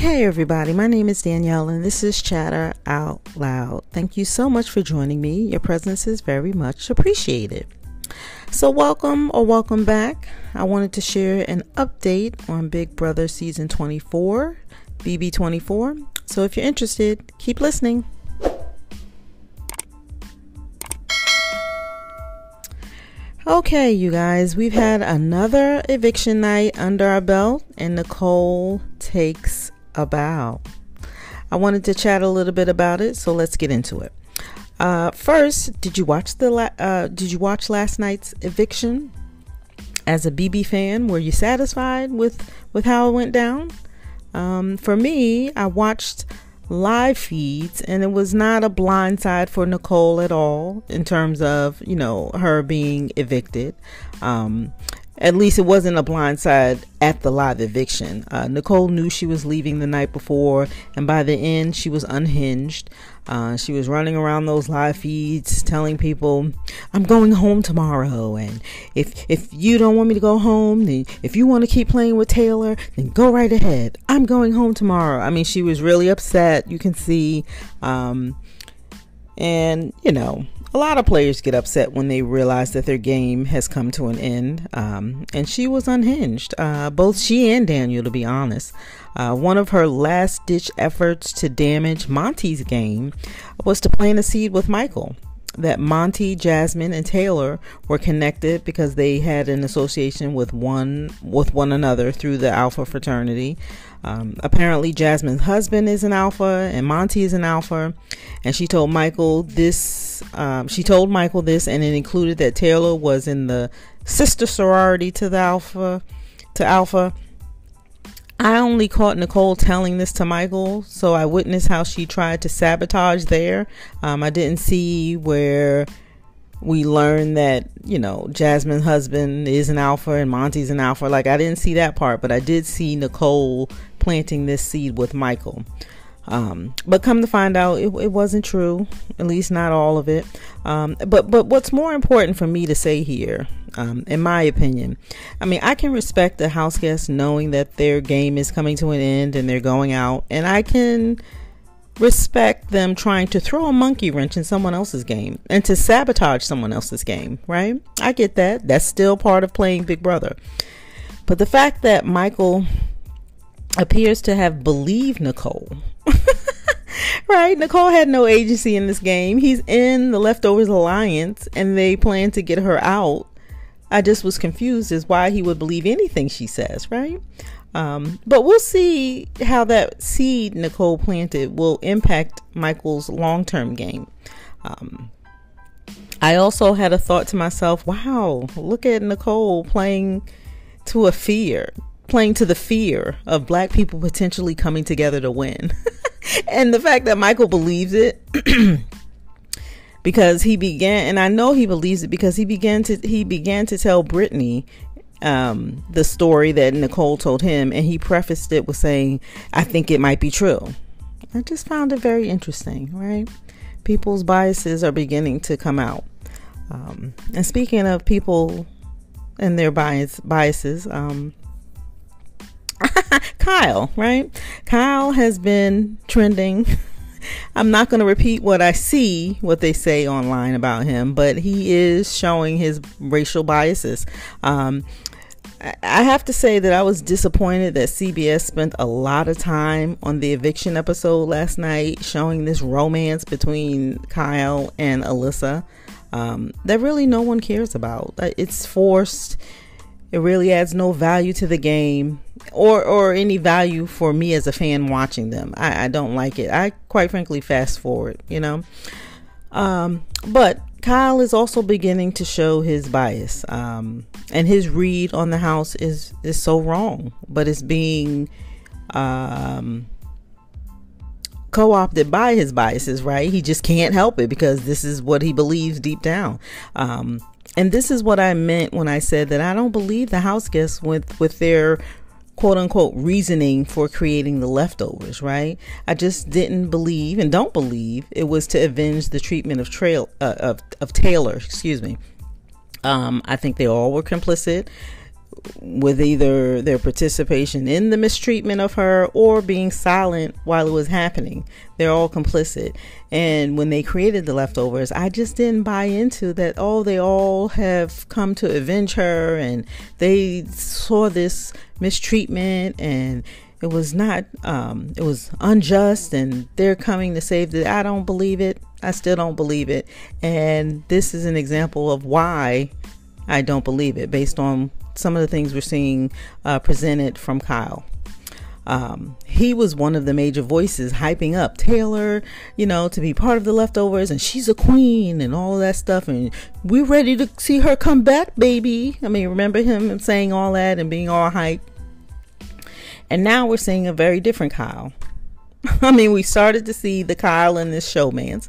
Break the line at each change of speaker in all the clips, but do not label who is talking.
Hey everybody, my name is Danielle and this is Chatter Out Loud. Thank you so much for joining me. Your presence is very much appreciated. So welcome or welcome back. I wanted to share an update on Big Brother Season 24, BB24. So if you're interested, keep listening. Okay, you guys, we've had another eviction night under our belt and Nicole takes a bow. I wanted to chat a little bit about it, so let's get into it. First, did you watch last night's eviction? As a BB fan, were you satisfied with how it went down? For me, I watched live feeds and it was not a blindside for Nicole at all in terms of, her being evicted. At least it wasn't a blindside at the live eviction. Nicole knew she was leaving the night before, and by the end she was unhinged. She was running around those live feeds telling people, I'm going home tomorrow, and if you don't want me to go home, then if you want to keep playing with Taylor, then go right ahead. I'm going home tomorrow. I mean, she was really upset, you can see. And a lot of players get upset when they realize that their game has come to an end. And she was unhinged, both she and Daniel, to be honest. One of her last ditch efforts to damage Monty's game was to plant a seed with Michael that Monty, Jasmine, and Taylor were connected because they had an association with one another through the Alpha fraternity. Apparently Jasmine's husband is an Alpha and Monty is an Alpha, and she told Michael this, and it included that Taylor was in the sister sorority to the Alpha. I only caught Nicole telling this to Michael, so I witnessed how she tried to sabotage there. I didn't see where we learned that, Jasmine's husband is an Alpha and Monty's an Alpha. Like, I didn't see that part, but I did see Nicole planting this seed with Michael. But come to find out, it wasn't true, at least not all of it. But what's more important for me to say here, in my opinion, I can respect the house guests knowing that their game is coming to an end and they're going out, and I can respect them trying to throw a monkey wrench in someone else's game and to sabotage someone else's game, right? I get that. That's still part of playing Big Brother. But the fact that Michael appears to have believed Nicole, right? Nicole had no agency in this game. He's in the Leftovers Alliance and they plan to get her out. I just was confused as why he would believe anything she says, right? But we'll see how that seed Nicole planted will impact Michael's long-term game. I also had a thought to myself, wow, look at Nicole playing to the fear of black people potentially coming together to win. And the fact that Michael believes it because he began, and I know he believes it because he began to tell Brittany the story that Nicole told him, and he prefaced it with saying, I think it might be true. I just found it very interesting, right? People's biases are beginning to come out. And speaking of people and their biases, Kyle, right? Kyle has been trending. I'm not going to repeat what they say online about him, but he is showing his racial biases. I have to say that I was disappointed that CBS spent a lot of time on the eviction episode last night showing this romance between Kyle and Alyssa that really no one cares about. It's forced. It really adds no value to the game or any value for me as a fan watching them. I don't like it. I quite frankly fast forward, but Kyle is also beginning to show his bias, and his read on the house is so wrong, but it's being co-opted by his biases, right? He just can't help it because this is what he believes deep down. And this is what I meant when I said that I don't believe the house guests with their quote unquote reasoning for creating the leftovers, right? I just didn't believe and don't believe it was to avenge the treatment of Taylor, excuse me. I think they all were complicit with either their participation in the mistreatment of her or being silent while it was happening. They're all complicit. And when they created the leftovers, I just didn't buy into that. Oh, they all have come to avenge her and they saw this mistreatment and it was not, it was unjust and they're coming to save the, I don't believe it. I still don't believe it. And this is an example of why I don't believe it, based on some of the things we're seeing presented from Kyle. He was one of the major voices hyping up Taylor, you know, to be part of the leftovers, and she's a queen and all of that stuff, and we're ready to see her come back, baby. I mean, remember him saying all that and being all hyped? And now we're seeing a very different Kyle. I mean, we started to see the Kyle in this showmance,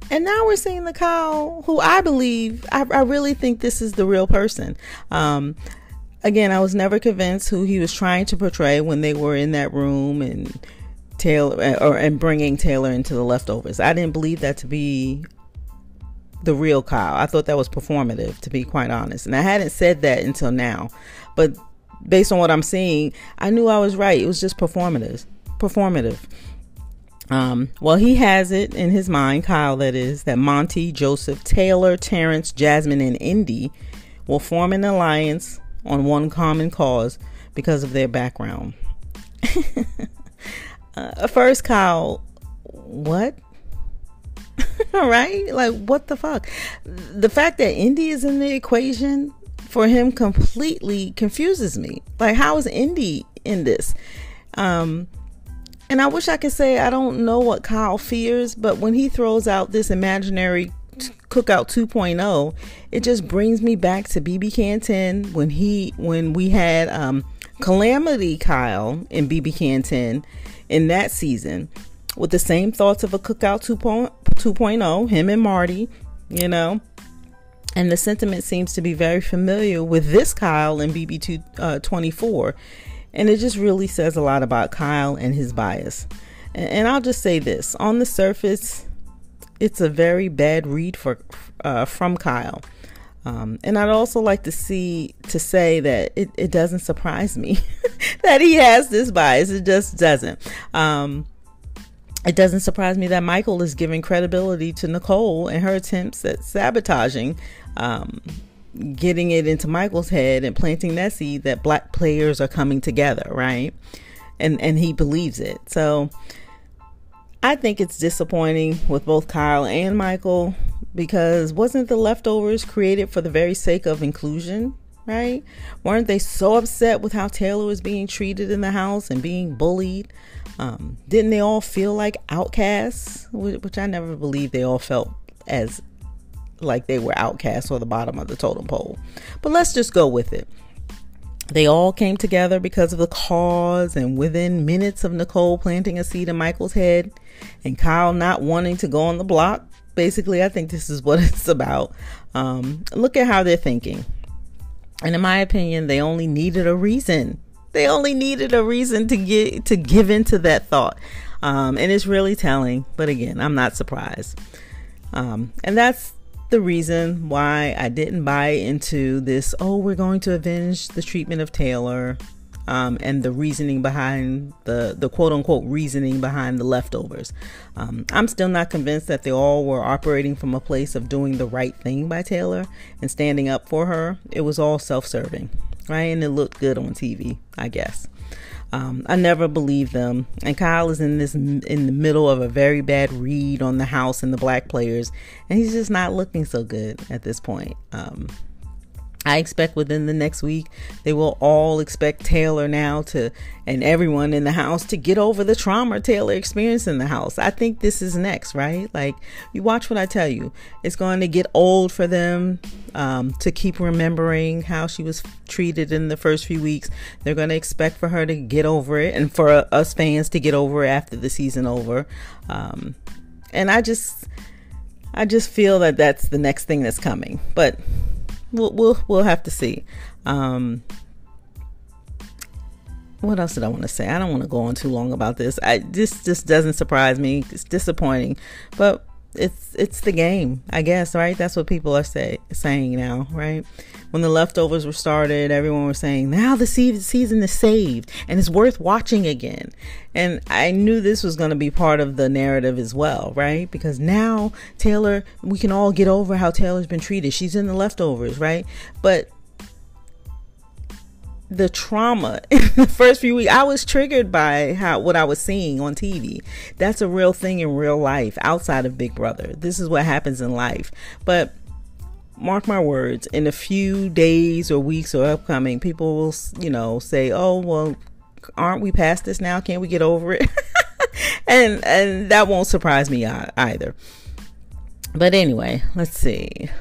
and now we're seeing the Kyle who I believe, I really think this is the real person. Again, I was never convinced who he was trying to portray when they were in that room and and bringing Taylor into the leftovers. I didn't believe that to be the real Kyle. I thought that was performative, to be quite honest. And I hadn't said that until now, but based on what I'm seeing, I knew I was right. It was just performative. Well, he has it in his mind, Kyle that is, that Monty, Joseph, Taylor, Terrence, Jasmine, and Indy will form an alliance on one common cause because of their background. First, Kyle, what? All right, like, what the fuck? The fact that Indy is in the equation for him completely confuses me. Like, how is Indy in this? And I wish I could say I don't know what Kyle fears, but when he throws out this imaginary Cookout 2.0, it just brings me back to BB Can 10 when we had Calamity Kyle in BB Can 10 in that season, with the same thoughts of a Cookout 2.0, him and Marty, you know. And the sentiment seems to be very familiar with this Kyle in BB24. And it just really says a lot about Kyle and his bias. And I'll just say this. On the surface, it's a very bad read from Kyle. And I'd also like to say that it doesn't surprise me that he has this bias. It just doesn't. It doesn't surprise me that Michael is giving credibility to Nicole and her attempts at sabotaging, getting it into Michael's head and planting that seed that black players are coming together, right? And he believes it. So I think it's disappointing with both Kyle and Michael, because wasn't the leftovers created for the very sake of inclusion, right? Weren't they so upset with how Taylor was being treated in the house and being bullied? Didn't they all feel like outcasts? Which I never believed they all felt as like they were outcasts or the bottom of the totem pole. But let's just go with it. They all came together because of the cause, and within minutes of Nicole planting a seed in Michael's head and Kyle not wanting to go on the block, basically, I think this is what it's about. Look at how they're thinking. And in my opinion, they only needed a reason. They only needed a reason to give into that thought. And it's really telling. But again, I'm not surprised. And that's the reason why I didn't buy into this, oh, we're going to avenge the treatment of Taylor, and the reasoning behind the quote unquote reasoning behind the leftovers. I'm still not convinced that they all were operating from a place of doing the right thing by Taylor and standing up for her. It was all self-serving, right? And it looked good on TV, I guess. I never believed them. And Kyle is in the middle of a very bad read on the house and the black players, and he's just not looking so good at this point. I expect within the next week, they will all expect Taylor now and everyone in the house to get over the trauma Taylor experienced in the house. I think this is next, right? Like, you watch what I tell you. It's going to get old for them to keep remembering how she was treated in the first few weeks. They're going to expect for her to get over it, and for us fans to get over it after the season over. And I just feel that that's the next thing that's coming. But we'll have to see. What else did I want to say? I don't want to go on too long about this. This just doesn't surprise me. It's disappointing, but it's the game, I guess, right? That's what people are saying now, right? When the leftovers were started, everyone was saying, now the season is saved and it's worth watching again. And I knew this was going to be part of the narrative as well, right? Because now Taylor, we can all get over how Taylor's been treated. She's in the leftovers, right? But the trauma in the first few weeks, I was triggered by what I was seeing on TV. That's a real thing in real life outside of Big Brother. This is what happens in life. But mark my words, in a few days or weeks or upcoming, people will, say, oh, well, aren't we past this now? Can't we get over it? and that won't surprise me either. But anyway, let's see.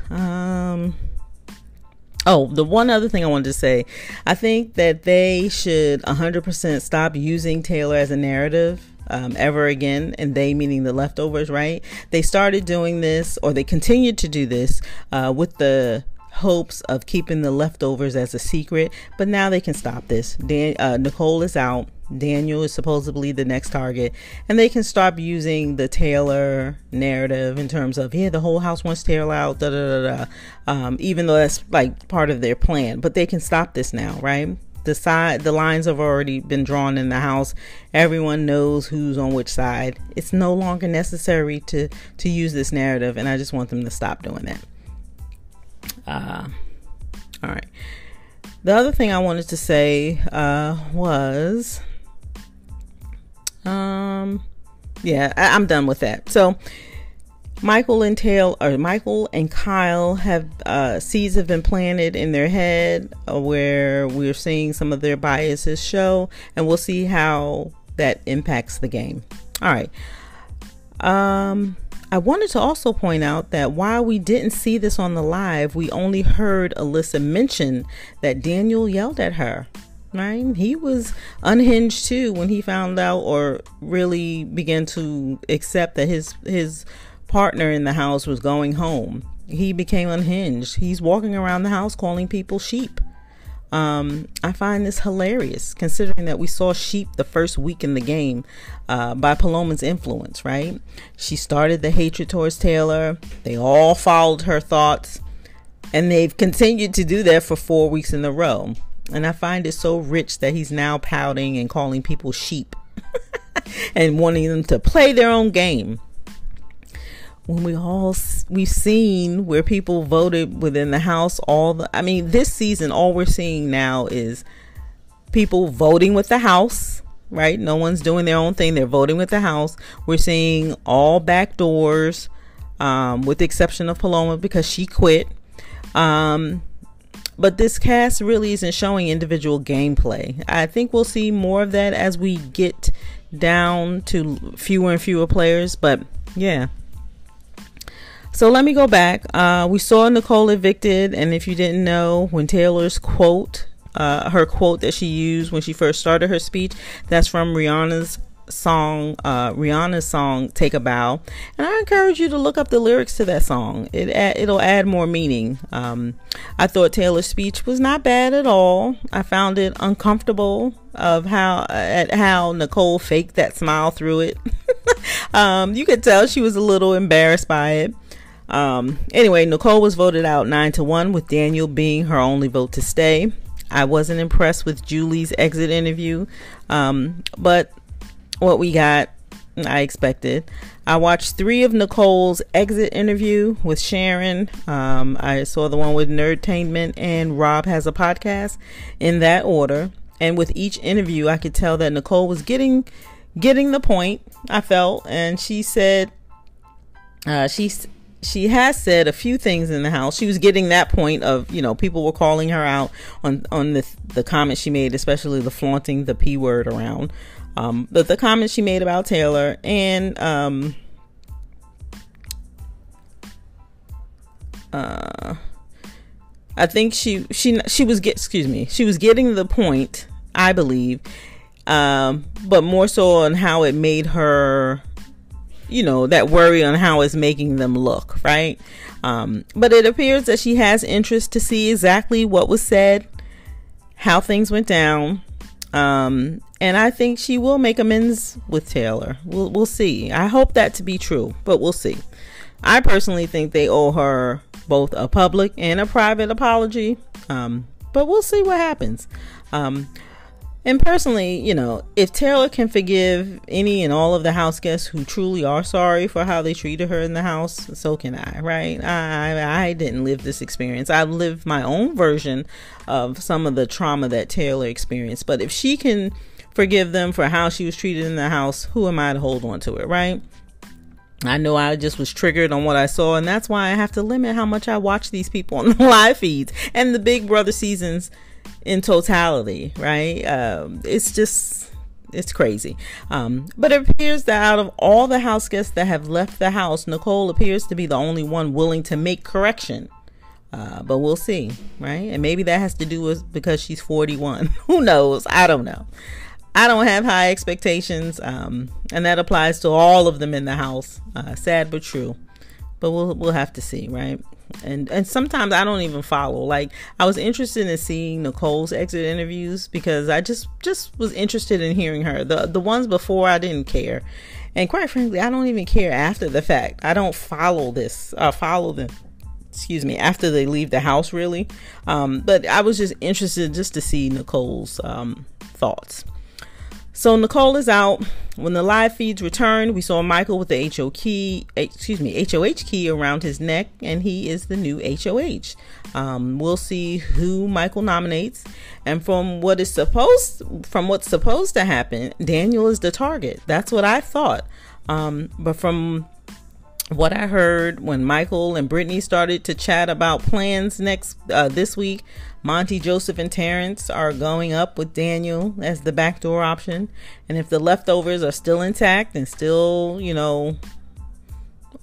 Oh, the one other thing I wanted to say, I think that they should 100% stop using Taylor as a narrative ever again, and they meaning the leftovers, right? They started doing this, or they continued to do this with the hopes of keeping the leftovers as a secret, but now they can stop this. Nicole is out. Daniel is supposedly the next target, and they can stop using the Taylor narrative in terms of, the whole house wants Taylor out, even though that's like part of their plan. But they can stop this now, right? The lines have already been drawn in the house. Everyone knows who's on which side. It's no longer necessary to use this narrative, and I just want them to stop doing that. All right. The other thing I wanted to say was, I'm done with that. So Michael and Kyle have seeds have been planted in their head where we're seeing some of their biases show, and we'll see how that impacts the game. All right. I wanted to also point out that while we didn't see this on the live, we only heard Alyssa mention that Daniel yelled at her. Right? He was unhinged too when he found out, or really began to accept that his partner in the house was going home. He became unhinged. He's walking around the house calling people sheep. I find this hilarious, considering that we saw sheep the first week in the game by Paloma's influence, right? She started the hatred towards Taylor. They all followed her thoughts, and they've continued to do that for 4 weeks in a row. And I find it so rich that he's now pouting and calling people sheep and wanting them to play their own game. When we've seen where people voted within the house, this season, all we're seeing now is people voting with the house, right? No one's doing their own thing. They're voting with the house. We're seeing all back doors, with the exception of Paloma because she quit. But this cast really isn't showing individual gameplay. I think we'll see more of that as we get down to fewer and fewer players. But yeah. So let me go back. We saw Nicole evicted, and if you didn't know, when Taylor's quote, her quote that she used when she first started her speech, that's from Rihanna's song "Take a Bow," and I encourage you to look up the lyrics to that song. It'll add more meaning. I thought Taylor's speech was not bad at all. I found it uncomfortable of how Nicole faked that smile through it. You could tell she was a little embarrassed by it. Anyway, Nicole was voted out 9-1, with Daniel being her only vote to stay. I wasn't impressed with Julie's exit interview, but what we got, I expected. I watched 3 of Nicole's exit interview with Sharon. I saw the one with Nerdtainment and Rob Has a Podcast, in that order. And with each interview, I could tell that Nicole was getting the point, I felt. And she said, she has said a few things in the house. She was getting that point of, people were calling her out on the comments she made, especially the flaunting the P word around. But the comments she made about Taylor, and I think she was getting the point, I believe, but more so on how it made her, that worry on how it's making them look, right? But it appears that she has interest to see exactly what was said, how things went down. And I think she will make amends with Taylor. We'll see. I hope that to be true, but we'll see. I personally think they owe her both a public and a private apology, but we'll see what happens. And personally, you know, if Taylor can forgive any and all of the house guests who truly are sorry for how they treated her in the house, so can I, right? I didn't live this experience. I lived my own version of some of the trauma that Taylor experienced. But if she can forgive them for how she was treated in the house, who am I to hold on to it, right? I know I just was triggered on what I saw, and that's why I have to limit how much I watch these people on the live feeds and the Big Brother seasons in totality, right? It's crazy. But it appears that out of all the house guests that have left the house, Nicole appears to be the only one willing to make correction. But we'll see, right? And maybe that has to do with because she's 41. Who knows? I don't know. I don't have high expectations, and that applies to all of them in the house. Sad but true. But we'll have to see, right? And sometimes I don't even follow. Like, I was interested in seeing Nicole's exit interviews because I just was interested in hearing her. The ones before, I didn't care, and quite frankly, I don't even care after the fact. I don't follow them. Excuse me, after they leave the house, really. But I was just interested just to see Nicole's thoughts. So Nicole is out. When the live feeds returned, we saw Michael with the HOH key around his neck, and he is the new HOH. We'll see who Michael nominates, and from what's supposed to happen, Daniel is the target. That's what I thought. But from what I heard when Michael and Brittany started to chat about plans this week, Monty, Joseph, and Terrence are going up with Daniel as the backdoor option. And if the leftovers are still intact and still, you know,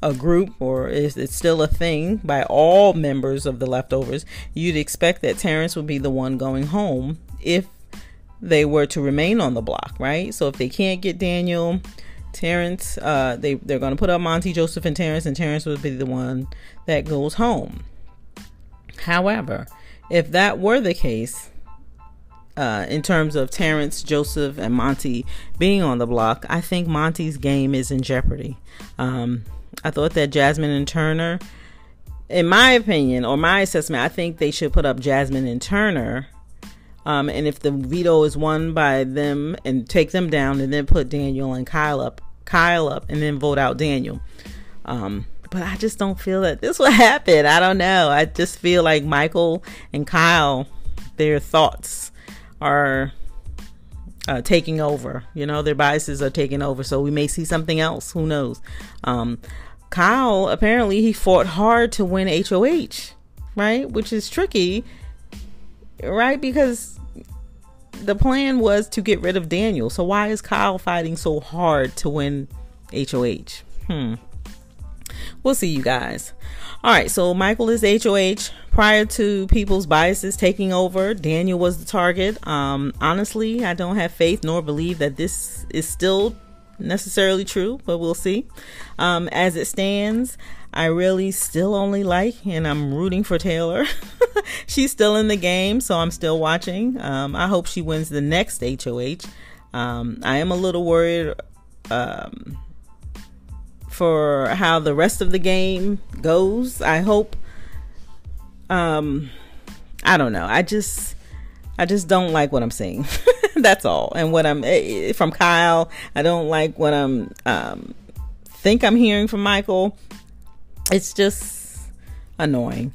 a group, or is it still a thing by all members of the leftovers, you'd expect that Terrence would be the one going home if they were to remain on the block, right? So if they can't get Daniel, Terrence, they're going to put up Monty, Joseph, and Terrence would be the one that goes home. However, if that were the case, in terms of Terrence, Joseph, and Monty being on the block, I think Monty's game is in jeopardy. I thought that Jasmine and Turner, in my opinion, or my assessment, I think they should put up Jasmine and Turner. And if the veto is won by them, and take them down, and then put Daniel and Kyle up, and then vote out Daniel. But I just don't feel that this will happen. I don't know. I just feel like Michael and Kyle, their thoughts are taking over. You know, their biases are taking over. So we may see something else. Who knows? Kyle, apparently he fought hard to win HOH, right? Which is tricky, right? Because the plan was to get rid of Daniel. So why is Kyle fighting so hard to win HOH? We'll see, you guys. All right, so Michael is HOH. Prior to people's biases taking over, Daniel was the target. Honestly, I don't have faith nor believe that this is still necessarily true, but we'll see. As it stands, I really still only like, and I'm rooting for Taylor. She's still in the game, so I'm still watching. I hope she wins the next HOH. I am a little worried for how the rest of the game goes. I hope, I don't know. I just don't like what I'm seeing. That's all. And what I'm from Kyle, I don't like what I'm think I'm hearing from Michael. It's just annoying.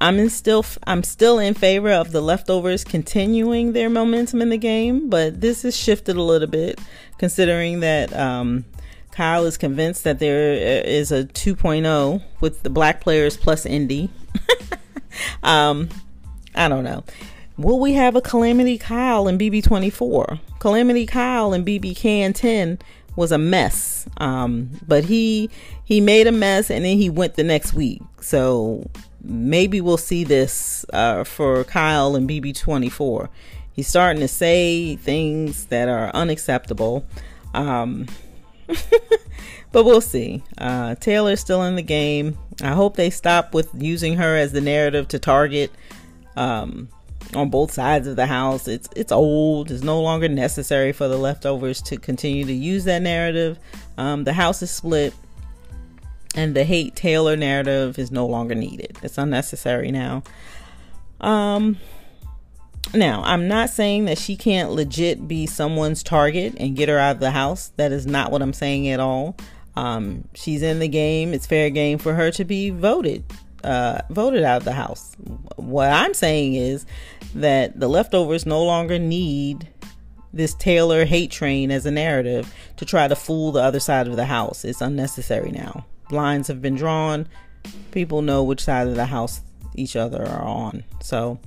I'm still in favor of the leftovers continuing their momentum in the game, but this has shifted a little bit, considering that Kyle is convinced that there is a 2.0 with the black players plus Indy. I don't know. Will we have a Calamity Kyle in BB24? Calamity Kyle in BB Can 10 was a mess. But he made a mess, and then he went the next week. So maybe we'll see this for Kyle in BB24. He's starting to say things that are unacceptable. But we'll see. Taylor's still in the game. I hope they stop with using her as the narrative to target on both sides of the house. It's old. It's no longer necessary for the leftovers to continue to use that narrative. The house is split. And the hate Taylor narrative is no longer needed. It's unnecessary now. Now, I'm not saying that she can't legit be someone's target and get her out of the house. That is not what I'm saying at all. She's in the game. It's fair game for her to be voted out of the house. What I'm saying is that the leftovers no longer need this Taylor hate train as a narrative to try to fool the other side of the house. It's unnecessary now. Lines have been drawn. People know which side of the house each other are on. So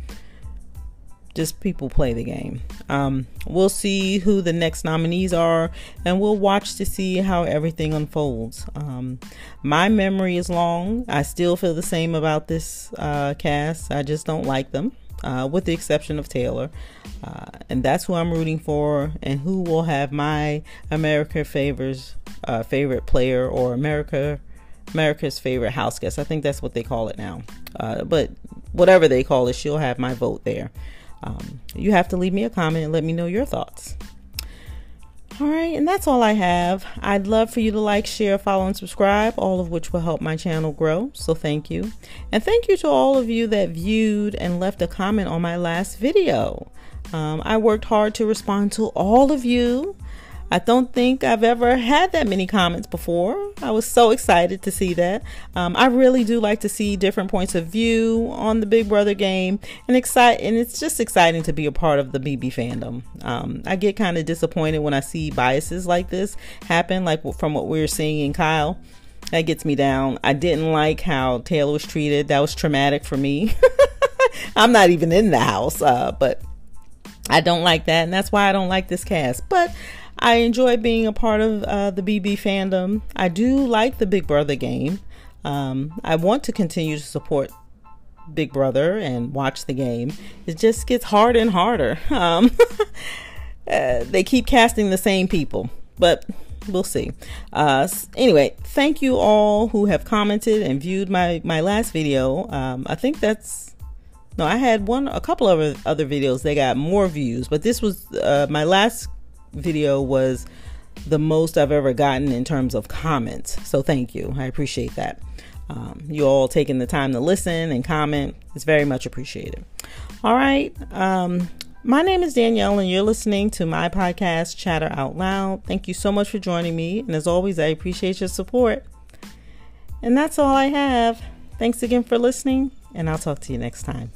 just people play the game. We'll see who the next nominees are, and we'll watch to see how everything unfolds. My memory is long. I still feel the same about this cast. I just don't like them, with the exception of Taylor. And that's who I'm rooting for, and who will have my favorite player, or America's favorite house guest. I think that's what they call it now. But whatever they call it, she'll have my vote there. You have to leave me a comment and let me know your thoughts. All right, and that's all I have. I'd love for you to like, share, follow, and subscribe, all of which will help my channel grow. So thank you. And thank you to all of you that viewed and left a comment on my last video. I worked hard to respond to all of you. I don't think I've ever had that many comments before. I was so excited to see that. I really do like to see different points of view on the Big Brother game, and it's just exciting to be a part of the BB fandom. I get kind of disappointed when I see biases like this happen, like from what we were seeing in Kyle. That gets me down. I didn't like how Taylor was treated. That was traumatic for me. I'm not even in the house, but I don't like that, and that's why I don't like this cast. But I enjoy being a part of the BB fandom. I do like the Big Brother game. I want to continue to support Big Brother and watch the game. It just gets harder and harder. They keep casting the same people, but we'll see. Anyway, thank you all who have commented and viewed my last video. I think I had a couple of other videos. They got more views, but this was my last video was the most I've ever gotten in terms of comments. So thank you. I appreciate that. You all taking the time to listen and comment. It's very much appreciated. All right. My name is Danielle, and you're listening to my podcast, Chatter Out Loud. Thank you so much for joining me. And as always, I appreciate your support. And that's all I have. Thanks again for listening, and I'll talk to you next time.